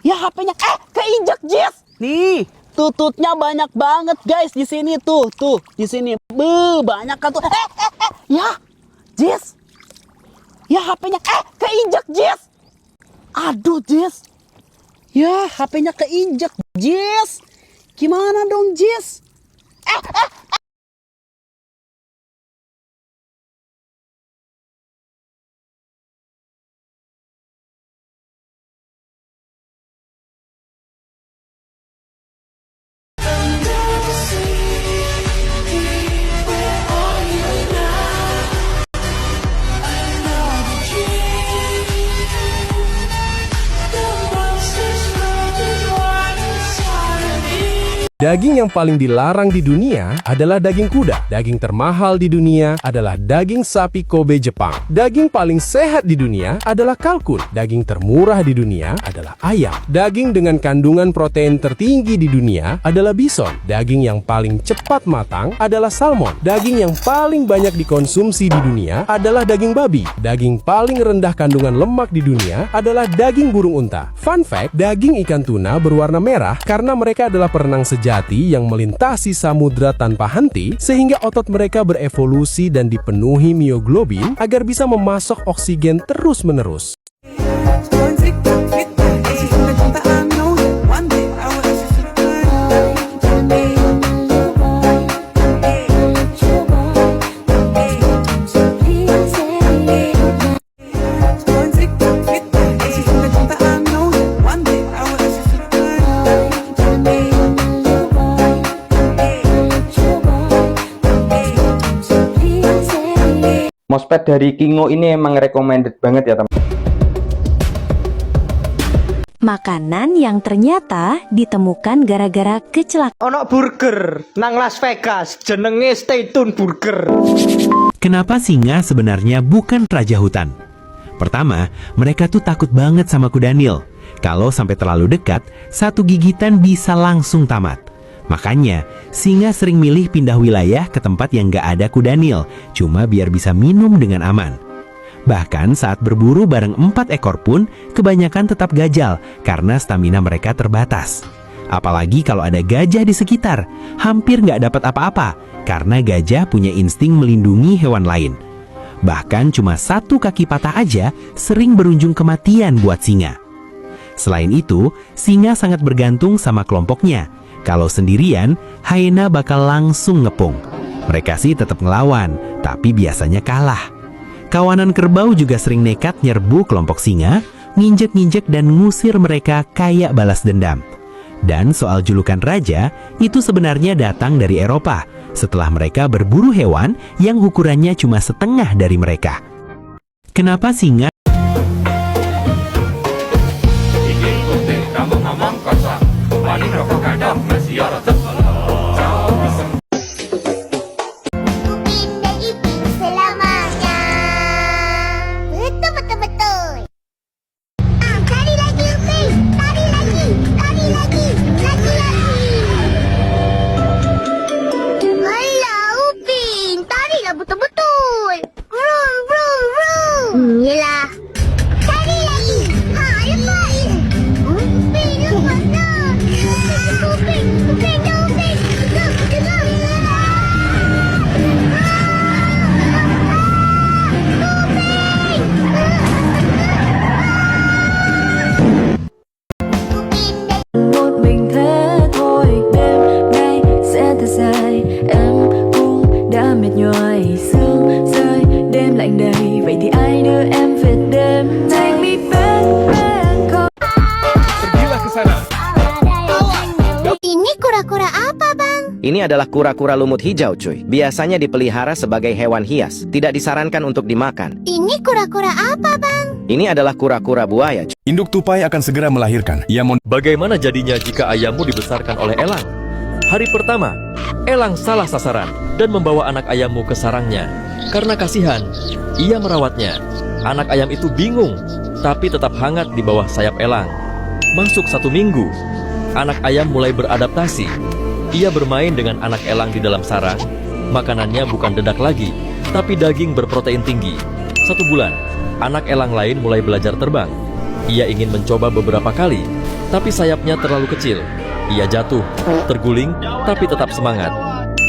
Ya HP-nya keinjek, Jis. Nih, tututnya banyak banget, guys, di sini tuh, di sini. Banyak kan tuh. Ya, Jis. Ya HP-nya keinjek, Jis. Aduh, Jis. Ya, HP-nya keinjek, Jis. Gimana dong, Jis? Daging yang paling dilarang di dunia adalah daging kuda. Daging termahal di dunia adalah daging sapi Kobe Jepang. Daging paling sehat di dunia adalah kalkun. Daging termurah di dunia adalah ayam. Daging dengan kandungan protein tertinggi di dunia adalah bison. Daging yang paling cepat matang adalah salmon. Daging yang paling banyak dikonsumsi di dunia adalah daging babi. Daging paling rendah kandungan lemak di dunia adalah daging burung unta. Fun fact, daging ikan tuna berwarna merah karena mereka adalah perenang sejati yang melintasi samudra tanpa henti, sehingga otot mereka berevolusi dan dipenuhi mioglobin agar bisa memasok oksigen terus-menerus. Mousepad dari Kingo ini emang recommended banget ya, teman. Makanan yang ternyata ditemukan gara-gara kecelakaan. Ono burger nang Las Vegas, jenenge Stay Tune Burger. Kenapa singa sebenarnya bukan raja hutan? Pertama, mereka tuh takut banget sama kuda Nil. Kalau sampai terlalu dekat, satu gigitan bisa langsung tamat. Makanya, singa sering milih pindah wilayah ke tempat yang gak ada kuda Nil, cuma biar bisa minum dengan aman. Bahkan saat berburu bareng 4 ekor pun, kebanyakan tetap gajal karena stamina mereka terbatas. Apalagi kalau ada gajah di sekitar, hampir gak dapat apa-apa karena gajah punya insting melindungi hewan lain. Bahkan cuma satu kaki patah aja sering berujung kematian buat singa. Selain itu, singa sangat bergantung sama kelompoknya. Kalau sendirian, hyena bakal langsung ngepung. Mereka sih tetap ngelawan, tapi biasanya kalah. Kawanan kerbau juga sering nekat nyerbu kelompok singa, nginjek-nginjek dan ngusir mereka kayak balas dendam. Dan soal julukan raja, itu sebenarnya datang dari Eropa, setelah mereka berburu hewan yang ukurannya cuma setengah dari mereka. Kenapa singa? Ini adalah kura-kura lumut hijau, cuy. Biasanya dipelihara sebagai hewan hias, tidak disarankan untuk dimakan. Ini kura-kura apa, Bang? Ini adalah kura-kura buaya, cuy. Induk tupai akan segera melahirkan. Bagaimana jadinya jika ayammu dibesarkan oleh elang? Hari pertama, elang salah sasaran dan membawa anak ayammu ke sarangnya. Karena kasihan, ia merawatnya. Anak ayam itu bingung, tapi tetap hangat di bawah sayap elang. Masuk 1 minggu, anak ayam mulai beradaptasi. Ia bermain dengan anak elang di dalam sarang. Makanannya bukan dedak lagi, tapi daging berprotein tinggi. 1 bulan, anak elang lain mulai belajar terbang. Ia ingin mencoba beberapa kali, tapi sayapnya terlalu kecil. Ia jatuh, terguling, tapi tetap semangat.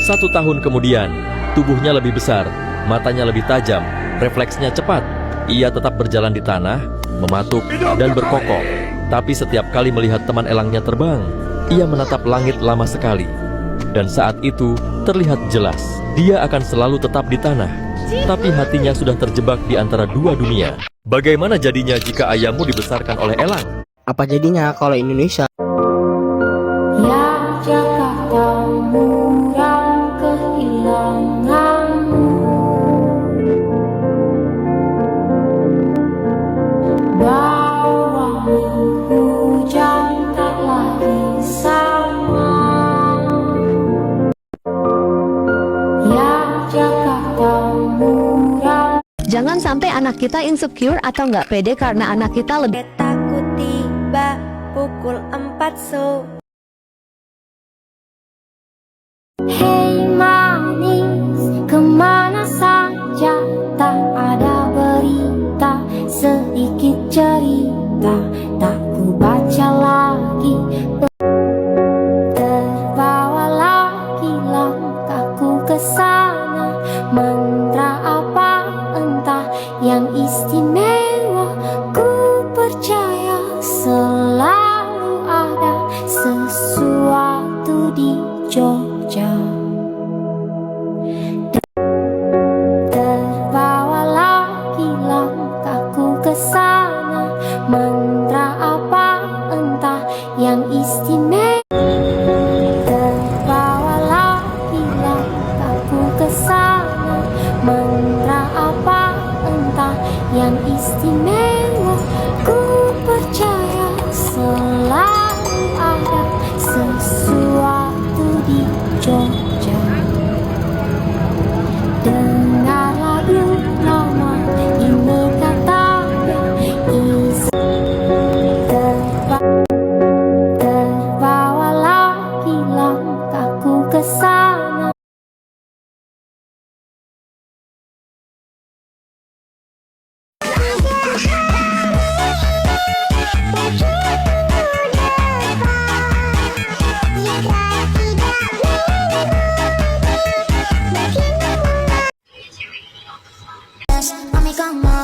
1 tahun kemudian, tubuhnya lebih besar, matanya lebih tajam, refleksnya cepat. Ia tetap berjalan di tanah, mematuk, dan berkokok. Tapi setiap kali melihat teman elangnya terbang, ia menatap langit lama sekali. Dan saat itu, terlihat jelas, dia akan selalu tetap di tanah. Tapi hatinya sudah terjebak di antara dua dunia. Bagaimana jadinya jika ayammu dibesarkan oleh elang? Apa jadinya kalau Indonesia? Ya Jakarta murang kehilanganmu, bawamu hujan tak lagi sama. Ya Jakarta murang. Jangan sampai anak kita insecure atau nggak pede karena anak kita lebih Takut tiba pukul 4 sore. Hei manis, kemana saja? Tak ada berita, sedikit cerita tak ku baca lagi. Terbawa lagi langkahku ke sana. Mantra apa entah yang istimewa, ku percaya selalu ada sesuatu di Jogja. Terbawa lagi langkahku ke sana. Mantra apa entah yang istimewa. Terbawa lagi langkahku ke sana. Mantra apa entah yang istimewa. Ku percaya selalu ada sesuatu di Jogja. Dengar lagu lama ini katanya isi. Terbawa lagi langkahku ke sana. Mami como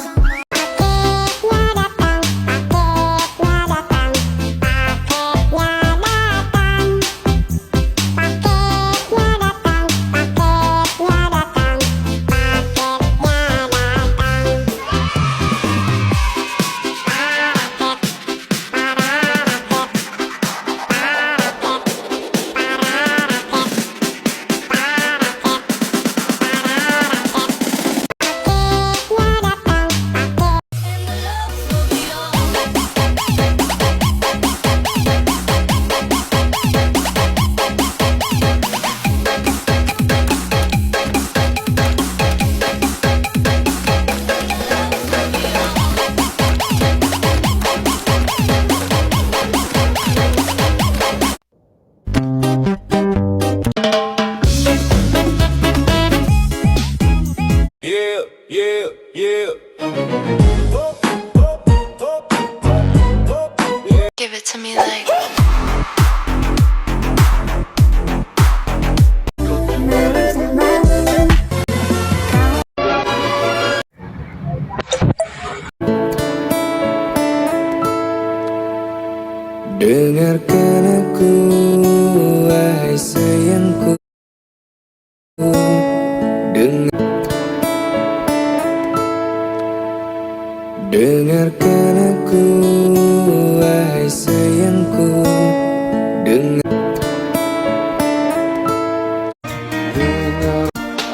Give it to me like dengarkan aku, wahai sayangku. Dengarkan aku, wahai sayangku.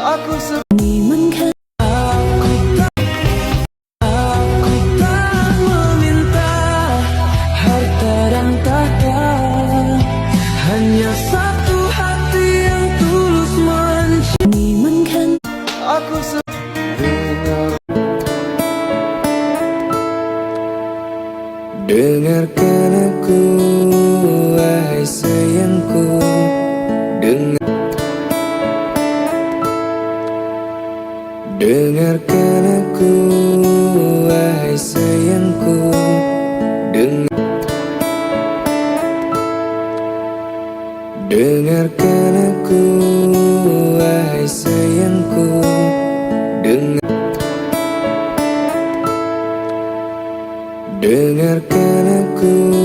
Aku tak meminta harta dan tahta, hanya satu hati yang tulus mencintai. Aku dengarkan aku, wahai sayangku. Dengarkan aku, wahai sayangku. Dengarkan aku, wahai sayangku. Dengarkan aku.